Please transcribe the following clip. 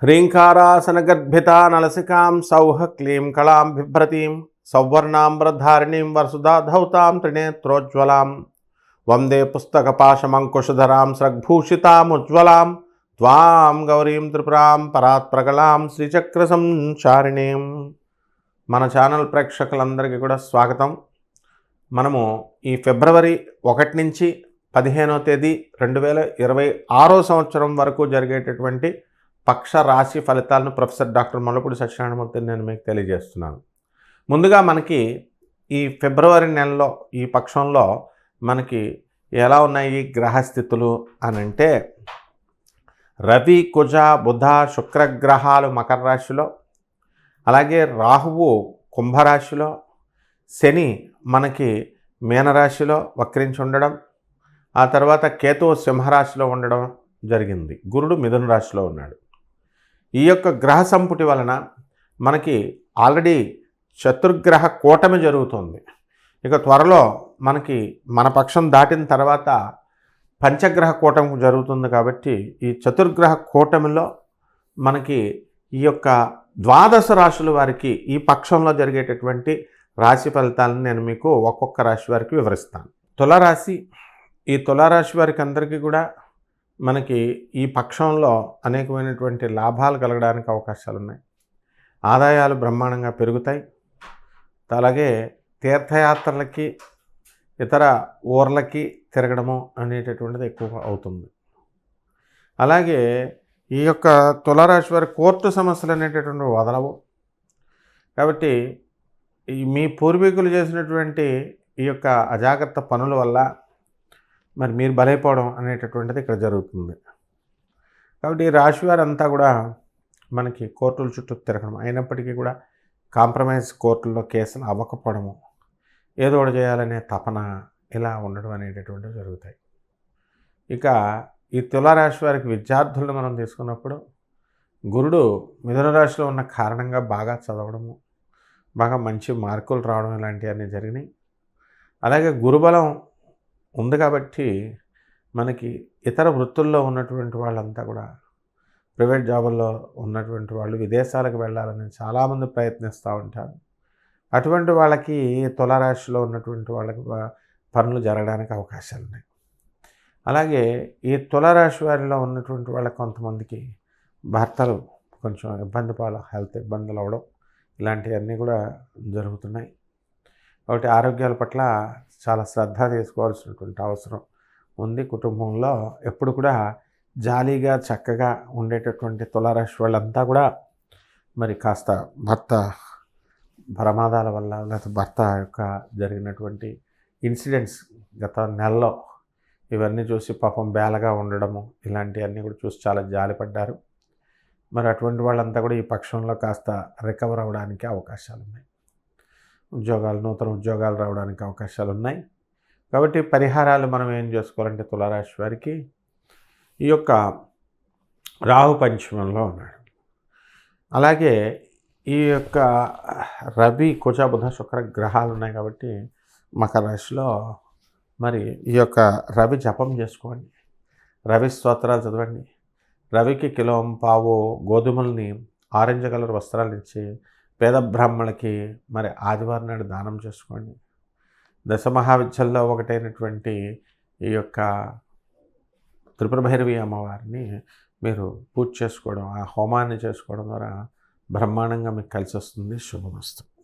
హ్రీంకారాసనగర్భితా నలసికాం సౌహ క్లీం కళాం బిభ్రతీం సౌవర్ణాంబ్రధారిణీం వరసుధాధౌతాం త్రినేత్రోజ్వలాం వందే పుస్తకపాశమంకుశధరాం స్రగ్భూషితాముజ్వలాం త్వాం గౌరీం త్రిపురాం పరాత్ప్రకలాం శ్రీచక్ర సంచారిణీం. మన ఛానల్ ప్రేక్షకులందరికీ కూడా స్వాగతం. మనము ఈ ఫిబ్రవరి 1 నుంచి 15వ తేదీ 2026 సంవత్సరం వరకు జరిగేటటువంటి పక్ష రాశి ఫలితాలను ప్రొఫెసర్ డాక్టర్ ముల్లపూడి సత్యనారాయణమూర్తి నేను మీకు తెలియజేస్తున్నాను. ముందుగా మనకి ఈ ఫిబ్రవరి నెలలో ఈ పక్షంలో మనకి ఎలా ఉన్నాయి గ్రహస్థితులు అని అంటే, రవి కుజ బుధ శుక్రగ్రహాలు మకర రాశిలో, అలాగే రాహువు కుంభరాశిలో, శని మనకి మీనరాశిలో వక్రించి ఉండడం, ఆ తర్వాత కేతువు సింహరాశిలో ఉండడం జరిగింది. గురుడు మిథున రాశిలో ఉన్నాడు. ఈ యొక్క గ్రహ సంపుటి వలన మనకి ఆల్రెడీ చతుర్గ్రహ కూటమి జరుగుతుంది. ఇక త్వరలో మనకి మన పక్షం దాటిన తర్వాత పంచగ్రహ కూటమి జరుగుతుంది. కాబట్టి ఈ చతుర్గ్రహ కూటమిలో మనకి ఈ యొక్క 12 రాశుల వారికి ఈ పక్షంలో జరిగేటటువంటి రాశి ఫలితాలను నేను మీకు ఒక్కొక్క రాశి వారికి వివరిస్తాను. తులారాశి, ఈ తులారాశి వారికి అందరికీ కూడా మనకి ఈ పక్షంలో అనేకమైనటువంటి లాభాలు కలగడానికి అవకాశాలు ఉన్నాయి. ఆదాయాలు బ్రహ్మాండంగా పెరుగుతాయి. అలాగే తీర్థయాత్రలకి ఇతర ఊర్లకి తిరగడము అనేటటువంటిది ఎక్కువ అవుతుంది. అలాగే ఈ యొక్క తులారాశి వారి కోర్టు సమస్యలు అనేటటువంటివి వదలవు. కాబట్టి మీ పూర్వీకులు చేసినటువంటి ఈ యొక్క అజాగ్రత్త పనుల వల్ల మరి మీరు బలైపోవడం అనేటటువంటిది ఇక్కడ జరుగుతుంది. కాబట్టి ఈ రాశి వారంతా కూడా మనకి కోర్టుల చుట్టూ తిరగడం, అయినప్పటికీ కూడా కాంప్రమైజ్ కోర్టుల్లో కేసులు అవ్వకపోవడము, ఏదో ఒకటి చేయాలనే తపన, ఇలా ఉండడం అనేటటువంటివి జరుగుతాయి. ఇక ఈ తులారాశి వారికి విద్యార్థులను మనం తీసుకున్నప్పుడు, గురుడు మిథున రాశిలో ఉన్న కారణంగా బాగా చదవడము, బాగా మంచి మార్కులు రావడం ఇలాంటివన్నీ జరిగినాయి. అలాగే గురుబలం ఉంది కాబట్టి మనకి ఇతర వృత్తుల్లో ఉన్నటువంటి వాళ్ళంతా కూడా, ప్రైవేట్ జాబుల్లో ఉన్నటువంటి వాళ్ళు విదేశాలకు వెళ్ళాలని చాలామంది ప్రయత్నిస్తూ ఉంటారు. అటువంటి వాళ్ళకి తులారాశిలో ఉన్నటువంటి వాళ్ళకి పనులు జరగడానికి అవకాశాలు ఉన్నాయి. అలాగే ఈ తులారాశి వారిలో ఉన్నటువంటి వాళ్ళకి కొంతమందికి భర్తలు కొంచెం ఇబ్బంది పాలు, హెల్త్ ఇబ్బందులు అవ్వడం ఇలాంటివన్నీ కూడా జరుగుతున్నాయి. కాబట్టి ఆరోగ్యాల పట్ల చాలా శ్రద్ధ తీసుకోవాల్సినటువంటి అవసరం ఉంది. కుటుంబంలో ఎప్పుడు కూడా జాలీగా చక్కగా ఉండేటటువంటి తులారాశి వాళ్ళంతా కూడా మరి కాస్త భర్త ప్రమాదాల వల్ల, లేకపోతే భర్త యొక్క జరిగినటువంటి ఇన్సిడెంట్స్ గత నెలలో ఇవన్నీ చూసి పాపం బేలగా ఉండడము ఇలాంటివన్నీ కూడా చూసి చాలా జాలిపడ్డారు. మరి అటువంటి వాళ్ళంతా కూడా ఈ పక్షంలో కాస్త రికవర్ అవ్వడానికి అవకాశాలు ఉన్నాయి. నూతన ఉద్యోగాలు రావడానికి అవకాశాలు ఉన్నాయి. కాబట్టి పరిహారాలు మనం ఏం చేసుకోవాలంటే, తులారాశి వారికి ఈ యొక్క రాహు పంచమంలో ఉన్నాడు. అలాగే ఈ యొక్క రవి కుజ బుధ శుక్ర గ్రహాలు ఉన్నాయి. కాబట్టి మకర రాశిలో మరి ఈ యొక్క రవి జపం చేసుకోండి, రవి స్తోత్రాలు చదవండి. రవికి కిలోం పావు గోధుమల్ని, ఆరెంజ్ కలర్ వస్త్రాలు ఇచ్చి పేద బ్రాహ్మణులకి మరి ఆదివారం నాడు దానం చేసుకోండి. దశమహావిద్యల్లో ఒకటైనటువంటి ఈ యొక్క త్రిపుర భైరవి అమ్మవారిని మీరు పూజ చేసుకోవడం, ఆ హోమాన్ని చేసుకోవడం ద్వారా బ్రహ్మాండంగా మీకు కలిసి వస్తుంది. శుభమస్తు.